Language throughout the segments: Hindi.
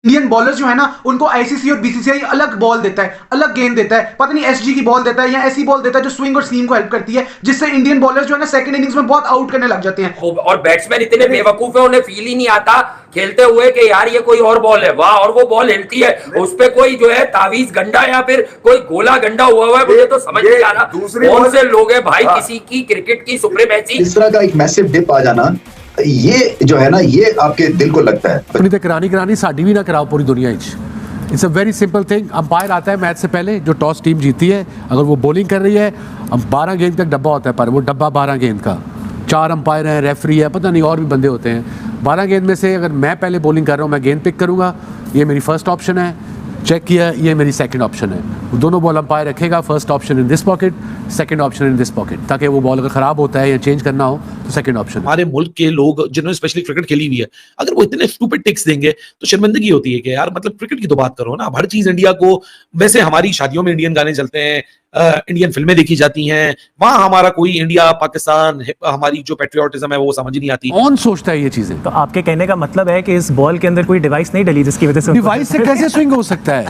इंडियन बॉलर जो है ना उनको आईसीसी और बीसीसीआई अलग बॉल देता है, अलग गेंद देता है, पता नहीं एसजी की बॉल देता है या ऐसी बॉल देता है जो स्विंग और सीम को हेल्प करती है, जिससे इंडियन बॉलर जो है ना सेकंड इनिंग्स में बहुत आउट करने लग जाते हैं। और बैट्समैन इतने बेवकूफ है, उन्हें फील ही नहीं आता खेलते हुए कि यार ये कोई और बॉल है, वाह, और वो बॉल हिलती है, उस पे कोई जो है तावीज गंडा या फिर कोई गोला गंडा हुआ है, मुझे तो समझ नहीं आ रहा कौन से लोग है भाई। किसी की क्रिकेट की सुप्रीमेसी, इस तरह का एक मैसिव डिप आ जाना, ये जो है ना, ये आपके दिल को लगता है। अपनी तो करानी साडी भी ना कराओ पूरी दुनिया etch. It's a very simple thing. Umpire आता है मैच से पहले, जो टॉस टीम जीती है, अगर वो बॉलिंग कर रही है, 12 गेंद तक डब्बा होता है, पर वो डब्बा 12 गेंद का, 4 अंपायर हैं, रेफरी है, पता नहीं और भी बंदे होते हैं। 12 गेंद में से अगर मैं पहले बॉलिंग कर रहा हूँ, मैं गेंद पिक करूँगा, ये मेरी फर्स्ट ऑप्शन है, चेक किया, ये मेरी सेकंड ऑप्शन है। दोनों बॉल अंपायर रखेगा, first option in this pocket, second option in this pocket, ताकि वो बॉल अगर खराब होता है या चेंज करना हो तो सेकंड ऑप्शन। हमारे मुल्क के लोग जिन्होंने स्पेशली क्रिकेट खेली हुई है, अगर वो इतने स्टूपिड टिक्स देंगे तो शर्मिंदगी होती है कि यार, मतलब क्रिकेट की तो बात करो ना। अब हर चीज इंडिया को, वैसे हमारी शादियों में इंडियन गाने चलते हैं, इंडियन फिल्में देखी जाती हैं, वहां हमारा कोई इंडिया पाकिस्तान, हमारी जो पेट्रियोटिज्म है वो समझ नहीं आती। कौन सोचता है ये चीजें? तो आपके कहने का मतलब है कि इस बॉल के अंदर कोई डिवाइस नहीं डली जिसकी वजह से डिवाइस से कैसे स्विंग हो सकता है?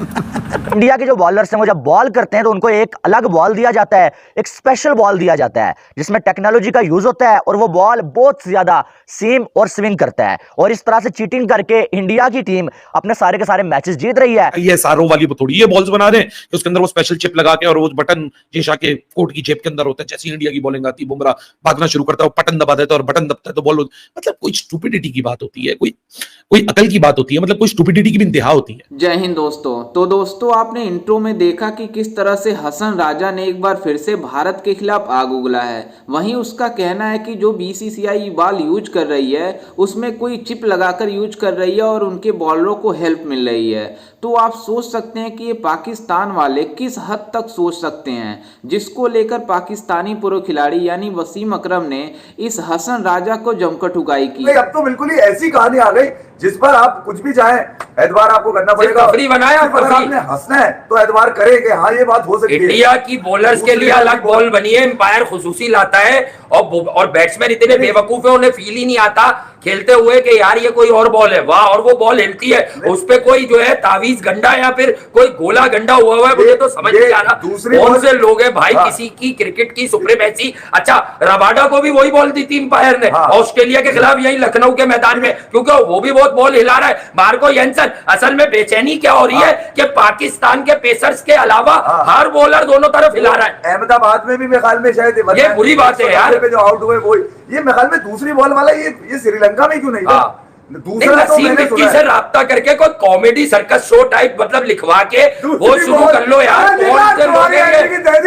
इंडिया के जो बॉलर्स हैं वो जब बॉल करते हैं तो उनको एक अलग बॉल दिया जाता है, एक स्पेशल बॉल दिया जाता है जिसमें टेक्नोलॉजी का यूज होता है और वो बॉल बहुत ज्यादा सीम और स्विंग करता है। और इस तरह से चीटिंग करके इंडिया की टीम अपने सारे के सारे मैचेस जीत रही है। ये सारों वाली थोड़ी ये बॉल्स बना रहे हैं कि उसके अंदर वो स्पेशल चिप लगा के, और वो बटन जेशा के कोट की जेब के अंदर होता है। जैसे इंडिया की बॉलिंग आती है, बुमराह भागना शुरू करता है, वो बटन दबा देता है और बटन दबता है तो बॉल, मतलब कोई स्टुपिडिटी की बात होती है, कोई अकल की बात होती है, मतलब कोई स्टुपिडिटी की भी इंतहा होती है। जय हिंद दोस्तों। तो दोस्तों, आपने इंट्रो में देखा कि किस तरह से हसन राजा ने एक बार फिर से भारत के खिलाफ आग उगला है। वहीं उसका कहना है कि जो बीसीसीआई बॉल यूज कर रही है उसमें कोई चिप लगाकर यूज कर रही है और उनके बॉलरों को हेल्प मिल रही है। तो आप सोच सकते हैं कि ये पाकिस्तान वाले किस हद तक सोच सकते हैं, जिसको लेकर पाकिस्तानी प्रो खिलाड़ी यानी वसीम अकरम ने इस हसन राजा को जमकर ठुकाई की। अब तो बिल्कुल ही ऐसी कहानी आ गई जिस पर आप कुछ भी चाहें एतबार आपको करना पड़ेगा। बनाया आपने हंसना है तो एतबार करे कि हाँ ये बात हो सकती है। इंडिया की बॉलर्स के लिए अलग बॉल बनी है, एम्पायर खुसूसी लाता है, और बैट्समैन इतने बेवकूफ है, उन्हें फील ही नहीं आता खेलते हुए कि यार ये कोई और बॉल है, वाह, और वो बॉल हिलती है, उस पे कोई जो है तावीज गंडा या फिर कोई गोला गंडा हुआ है, मुझे तो समझ नहीं आ रहा कौन से लोग है भाई। किसी की क्रिकेट की सुप्रीमेसी। अच्छा, रबाडा को भी वही बॉल दी थी एम्पायर ने ऑस्ट्रेलिया के खिलाफ, यही लखनऊ के मैदान में, क्योंकि वो भी बहुत बॉल हिला रहा है। मार्को येंसन, असल में बेचैनी क्या हो रही है कि पाकिस्तान के पेसर्स के अलावा हर बॉलर दोनों तरफ हिला रहा है। अहमदाबाद में भी मेरे ख्याल में शायद ये बुरी बात है यार, जो आउट हुए वो ये मेरे ख्याल में दूसरी बॉल वाला ये श्रीलंका में क्यों नहीं था? दूसरा तो मैंने सुना है। से राब्ता करके कोई कॉमेडी सर्कस शो टाइप मतलब लिखवा के वो शुरू कर लो यार।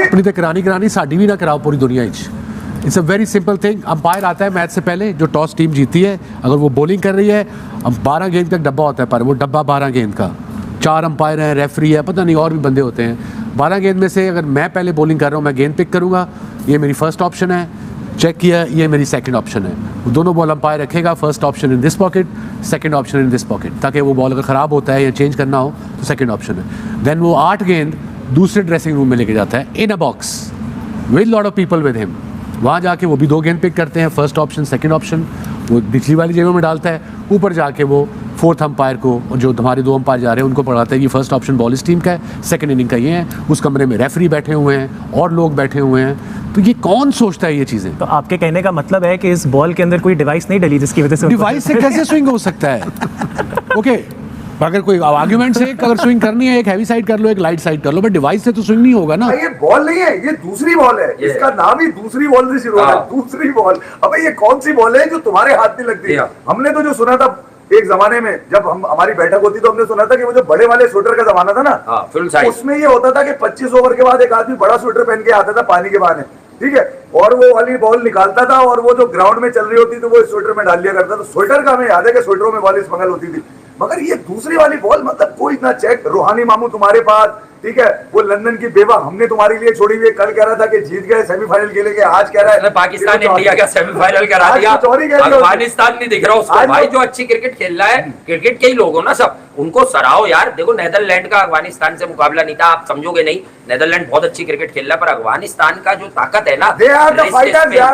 अपनी तो करानी साडी भी ना कराओ पूरी दुनिया etch. It's a very simple thing. Umpire आता है मैच से पहले, जो टॉस टीम जीती है, अगर वो बॉलिंग कर रही है, 12 गेंद तक डब्बा होता है, पर वो डब्बा 12 गेंद का, 4 अंपायर हैं, रेफरी है, पता नहीं और भी बंदे होते हैं। 12 गेंद में से अगर मैं पहले बॉलिंग कर रहा हूँ, मैं गेंद पिक करूँगा, ये मेरी फर्स्ट ऑप्शन है, चेक किया, ये मेरी सेकंड ऑप्शन है। दोनों बॉल अंपायर रखेगा, first option in this pocket, second option in this pocket, ताकि वो बॉल अगर खराब होता है या चेंज करना हो तो सेकंड ऑप्शन है। देन वो 8 गेंद दूसरे ड्रेसिंग रूम में लेके जाता है in a box with lot of people with him. वहाँ जाके वो भी 2 गेंद पिक करते हैं, फर्स्ट ऑप्शन सेकंड ऑप्शन, वो निचली वाली जेबों में डालता है। ऊपर जाके वो फोर्थ अंपायर को, और जो हमारे 2 अंपायर जा रहे हैं उनको पढ़ाता है कि फर्स्ट ऑप्शन बॉल इस टीम का है, सेकंड इनिंग का ये है। उस कमरे में रेफरी बैठे हुए हैं और लोग बैठे हुए हैं। तो ये कौन सोचता है ये चीजें? तो आपके कहने का मतलब है कि इस बॉल के अंदर कोई डिवाइस नहीं डली जिसकी वजह से डिवाइस से कैसे स्विंग हो सकता है? ओके, अगर कोई आर्ग्यूमेंट से अगर स्विंग करनी है, एक हैवी साइड कर लो, एक लाइट साइड कर लो, बट डिवाइस से तो स्विंग नहीं होगा ना। ये बॉल नहीं है, ये दूसरी बॉल है, इसका नाम ही दूसरी बॉल से शुरू होता है। दूसरी बॉल, अबे ये कौन सी बॉल है जो तुम्हारे हाथ में लगती है? हमने तो जो सुना था एक जमाने में, जब हमारी बैठक होती तो हमने सुना था कि वो जो बड़े वाले स्वेटर का जमाना था ना, उसमें ये होता था कि 25 ओवर के बाद एक आदमी बड़ा स्वेटर पहन के आता था पानी के बहाने, ठीक है, और वो वाली बॉल निकालता था और वो जो ग्राउंड में चल रही होती तो वो स्वेटर में डाल लिया करता था। स्वेटर का हमें याद है कि स्वेटरों में बॉल स्मगल होती थी, मगर ये दूसरी वाली बॉल, मतलब कोई इतना चेक, रूहानी मामू तुम्हारे पास ठीक है, वो लंदन की बेवा हमने तुम्हारे लिए छोड़ी हुई है। कल कह रहा था कि जीत गए, सेमीफाइनल खेलेंगे, आज कह रहा है पाकिस्तान इंडिया का सेमीफाइनल करा दिया। अफगानिस्तान नहीं दिख रहा उसको भाई, जो अच्छी क्रिकेट खेल रहा है। क्रिकेट के ही लोग हो ना सब, उनको सराहो यार। देखो नेदरलैंड का अफगानिस्तान से मुकाबला नहीं था, आप समझोगे नहीं, नेदरलैंड बहुत अच्छी क्रिकेट खेल रहा है, पर अफगानिस्तान का जो ताकत है ना,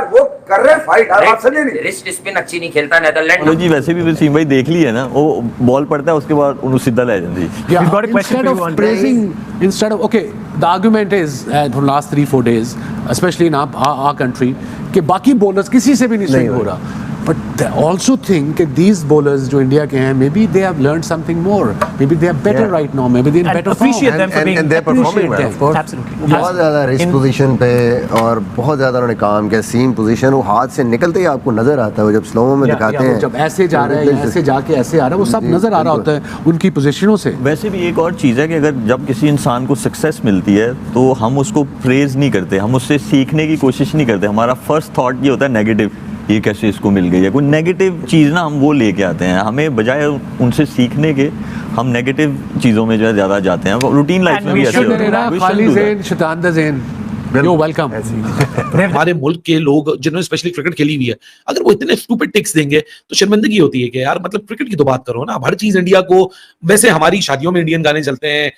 वो कर रहे फाइट, आप समझे नहीं, रिस्ट स्पिन अच्छी नहीं खेलता नेदरलैंड जी। वैसे भी सीम भाई देख ली है ना, वो बॉल पड़ता है उसके बाद उन्हें सीधा ले जाती है। Yeah, instead of okay, the argument is for last 3-4 days, especially in our country, कि बाकी bowlers किसी से भी नहीं swing हो रहा. But they also think that these bowlers जो इंडिया के हैं, maybe they have learned something more, maybe they are better right now, maybe they are better appreciate them for being, and they're performing well, of course. Absolutely. बहुत ज़्यादा रिस्ट पोजीशन पे और बहुत ज़्यादा उन्होंने काम किया। सीम पोजीशन वो हाथ से निकलते ही आपको नजर आता है, जब स्लो में दिखाते हैं, जब ऐसे जा रहा है, ऐसे जाके ऐसे आ रहा है, वो सब नजर आ रहा होता है उनकी पोजीशनों से। वैसे भी एक और चीज़ है कि अगर जब किसी इंसान को सक्सेस मिलती है तो हम उसको प्रेज नहीं करते, हम उससे सीखने की कोशिश नहीं करते। हमारा फर्स्ट थॉट ये होता है नेगेटिव, ये कैसे इसको मिल गई है, कोई नेगेटिव चीज़ ना हम वो लेके आते हैं। हमें बजाय उनसे सीखने के हम नेगेटिव चीज़ों में जो है ज़्यादा जाते हैं। रूटीन लाइफ में भी ऐसे होता है। वेलकम। हमारे मुल्क के लोग जिन्होंने स्पेशली क्रिकेट खेली हुई है, अगर वो इतने स्टूपिड टिक्स देंगे तो शर्मिंदगी होती है कि यार मतलब क्रिकेट की तो बात करो ना। हर चीज इंडिया को, वैसे हमारी शादियों में इंडियन गाने चलते हैं,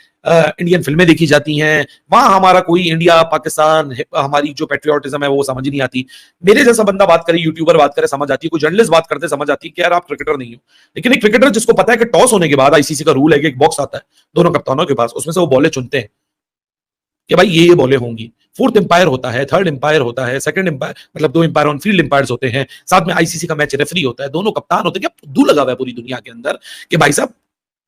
इंडियन फिल्में देखी जाती हैं, वहां हमारा कोई इंडिया पाकिस्तान, हमारी जो पेट्रियोटिज्म है वो समझ नहीं आती। मेरे जैसा बंदा बात करे, यूट्यूबर बात करे, समझ आती है। कोई जर्नलिस्ट बात करते समझ आती है कि यार आप क्रिकेटर नहीं हो। लेकिन एक क्रिकेटर जिसको पता है कि टॉस होने के बाद आईसीसी का रूल है कि एक बॉक्स आता है दोनों कप्तानों के पास, उसमें से वो बॉलें चुनते हैं कि भाई ये बॉलें होंगी। फोर्थ एम्पायर होता है, थर्ड एम्पायर होता है, सेकंड एम्पायर, मतलब 2 एम्पायर ऑन फील्ड एम्पायर्स होते हैं, साथ में आईसीसी का मैच रेफरी होता है, दोनों कप्तान होते हैं। क्या फुद्दू लगा हुआ है पूरी दुनिया के अंदर कि भाई साहब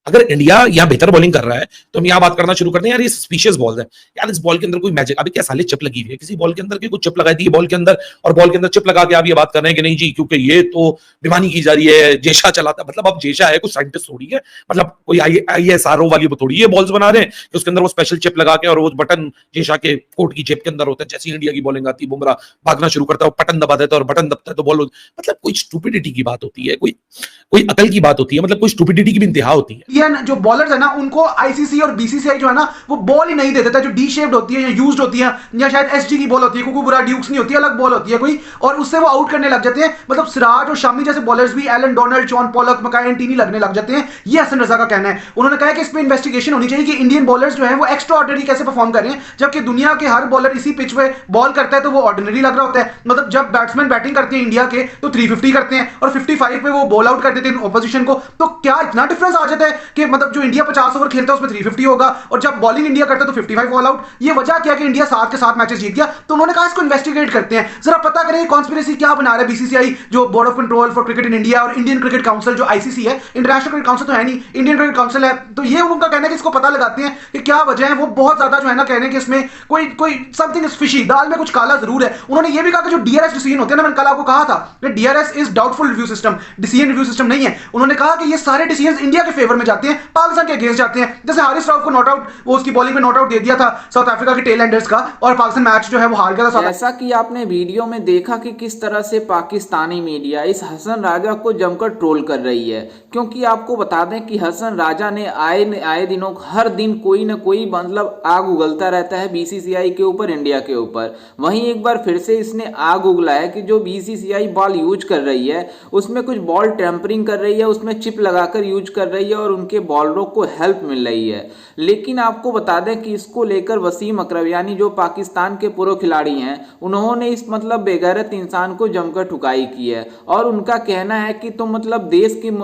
अगर इंडिया यहाँ बेहतर बॉलिंग कर रहा है तो हम यहाँ बात करना शुरू करते हैं यार ये सस्पिशियस बॉल है, यार इस बॉल के अंदर कोई मैजिक, अभी क्या साले चिप लगी हुई है किसी बॉल के अंदर की, कुछ चिप लगाई थी बॉल के अंदर, और बॉल के अंदर चिप लगा के आप ये बात कर रहे हैं कि नहीं जी क्योंकि ये तो बेईमानी की जा रही है, जेशा चलाता। मतलब अब जेशा है कुछ साइंटिस्ट थोड़ी है, मतलब कोई ISRO वाली थोड़ी ये बॉल्स बना रहे हैं कि उसके अंदर वो स्पेशल चिप लगा के और वो बटन जेशा के कोट की जेब के अंदर होता है। जैसे इंडिया की बॉलिंग आती है, बुमराह भागना शुरू करता है, वो बटन दबा देता है और बटन दबता है तो बॉल, मतलब कोई स्टूपिडिटी की बात होती है, कोई अकल की बात होती है, मतलब कोई स्टूपिडिटी की भी इंतहा होती है। ये जो बॉलर्स है ना, उनको आईसीसी और बीसीसीआई जो है ना वो बॉल ही नहीं दे देता, जो डी शेप्ड होती है या यूज्ड होती है, या शायद एसजी की बॉल होती है, कुकुबरा ड्यूक्स नहीं होती, अलग बॉल होती है कोई, और उससे वो आउट करने लग जाते हैं। मतलब सिराज और शामी जैसे बॉलर्स भी, एलन डोनाल्ड, जॉन पॉलक, मकाई एंटीनी लगने लग जाते हैं। ये हसन रजा का कहना है। उन्होंने कहा कि इस पे इन्वेस्टिगेशन होनी चाहिए कि इंडियन बॉलर्स जो है वो एक्स्ट्रा ऑर्डिनरी कैसे परफॉर्म कर रहे हैं, जबकि दुनिया के हर बॉलर इसी पिच पे बॉल करता है तो वो ऑर्डिनरी लग रहा होता है। मतलब जब बैट्समैन बैटिंग करते हैं इंडिया के तो 350 करते हैं और 55 पे वो बॉल आउट कर देते हैं ऑपोजिशन को, तो क्या इतना डिफरेंस आ जाता है कि मतलब जो इंडिया 50 ओवर खेलता है उसमें 350 होगा और जब बॉलिंग इंडिया करता है तो 55 ऑल आउट। ये वजह क्या कि इंडिया 7 के 7 मैचेस जीत गया। तो उन्होंने कहा इसको इन्वेस्टिगेट करते हैं, जरा पता करें कॉन्स्पिरेसी क्या बना रहा है बीसीसीआई, जो board of control for cricket in India, और इंडियन क्रिकेट काउंसिल जो आईसीसी है, इंटरनेशनल क्रिकेट काउंसिल तो है नहीं, इंडियन क्रिकेट काउंसिल है। तो ये उनका कहना है कि इसको पता लगाते हैं कि क्या वजह है। वो बहुत ज्यादा जो है ना कह रहे हैं कि इसमें कोई समथिंग इज फिशी, दाल में कुछ काला जरूर है। उन्होंने ये भी कहा कि जो डीआरएस डिसीजन होते हैं ना, मैंने कल आपको कहा था कि DRS is doubtful review system, decision review system नहीं है। उन्होंने कहा कि ये सारे डिसीजन इंडिया के फेवर में जाते हैं, पाकिस्तान के अगेंस्ट जाते हैं। जैसे हारिस राव को नॉट आउट, वो उसकी बॉलिंग में नॉट आउट दे दिया था साउथ अफ्रीका के टेल एंडर्स का, और पाकिस्तान मैच जो है वो हार गया था। जैसा कि आपने वीडियो में देखा कि किस तरह से पाकिस्तानी मीडिया इस हसन राजा को जमकर ट्रोल कर रही है, क्योंकि आपको बता दें कि हसन राजा ने आए दिनों हर दिन कोई ना कोई मतलब आग उगलता रहता है बीसीसीआई के ऊपर, इंडिया के ऊपर। वहीं एक बार फिर से इसने आग उगला है कि जो बीसीसीआई बॉल यूज कर रही है उसमें कुछ बॉल टेम्परिंग कर रही है, उसमें चिप लगाकर यूज कर रही है और उनके बॉलरों को हेल्प मिल रही है। लेकिन आपको बता दें कि इसको लेकर वसीम अकरबियानी जो पाकिस्तान के प्रो खिलाड़ी हैं, उन्होंने इस मतलब बेगैरत इंसान को जमकर ठुकाई की है और उनका कहना है कि तुम मतलब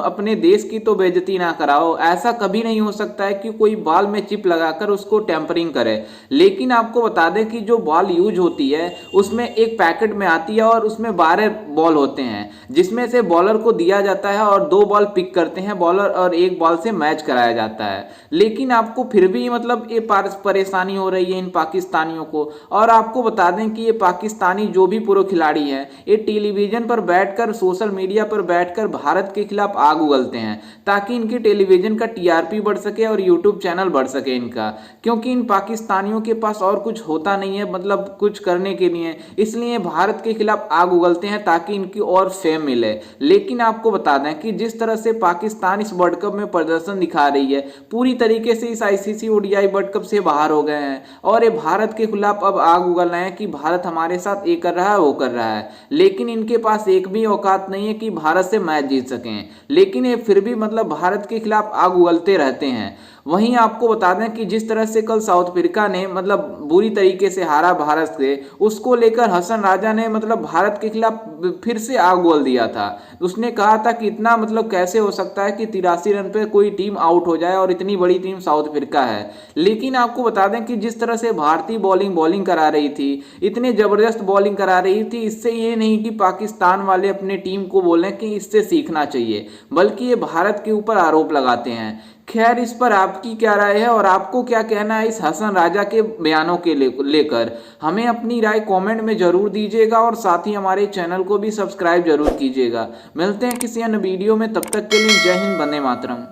अपने देश की तो बेइज्जती ना कराओ। ऐसा कभी नहीं हो सकता है कि कोई बॉल में चिप लगाकर उसको टेम्परिंग करे। लेकिन आपको बता दें कि जो बॉल यूज होती है उसमें एक पैकेट में आती है और उसमें 12 बॉल होते हैं, जिसमें से बॉलर को दिया जाता है और 2 बॉल पिक करते हैं बॉलर और 1 बॉल से मैच कराया जाता है। लेकिन आपको फिर भी मतलब ये परेशानी हो रही है इन पाकिस्तानियों को। और आपको बता दें कि ये पाकिस्तानी जो भी प्रो खिलाड़ी हैं, ये टेलीविजन पर बैठकर, सोशल मीडिया पर बैठकर भारत के खिलाफ आग उगलते हैं ताकि इनकी टेलीविजन का टीआरपी बढ़ सके और यूट्यूब चैनल बढ़ सके इनका, क्योंकि इन पाकिस्तानियों के पास और कुछ होता नहीं है मतलब कुछ करने के लिए, इसलिए भारत के खिलाफ आग उगलते हैं ताकि इनकी और फेम मिले। लेकिन आपको बता दें कि जिस तरह से पाकिस्तान इस वर्ल्ड कप में प्रदर्शन दिखा रही है, पूरी तरीके से इस आईसीसी ओडीआई वर्ल्ड कप से बाहर हो गए हैं और ये भारत के खिलाफ अब आग उगल रहे हैं कि भारत हमारे साथ ये कर रहा है वो कर रहा है, लेकिन इनके पास एक भी औकात नहीं है कि भारत से मैच जीत सकें, लेकिन ये फिर भी मतलब भारत के खिलाफ आग उगलते रहते हैं। वहीं आपको बता दें कि जिस तरह से कल साउथ अफ्रीका ने मतलब बुरी तरीके से हारा भारत से, उसको लेकर हसन राजा ने मतलब भारत के खिलाफ फिर से आग उगल दिया था। उसने कहा था कि इतना मतलब कैसे हो सकता है कि 83 रन पे कोई टीम आउट हो जाए और इतनी बड़ी टीम साउथ अफ्रीका है। लेकिन आपको बता दें कि जिस तरह से भारतीय बॉलिंग करा रही थी, इतने जबरदस्त बॉलिंग करा रही थी, इससे ये नहीं कि पाकिस्तान वाले अपने टीम को बोलें कि इससे सीखना चाहिए, बल्कि ये भारत के ऊपर आरोप लगाते हैं। खैर, इस पर आपकी क्या राय है और आपको क्या कहना है इस हसन राजा के बयानों के लेकर? हमें अपनी राय कमेंट में जरूर दीजिएगा और साथ ही हमारे चैनल को भी सब्सक्राइब जरूर कीजिएगा। मिलते हैं किसी अन्य वीडियो में, तब तक के लिए जय हिंद, वंदे मातरम।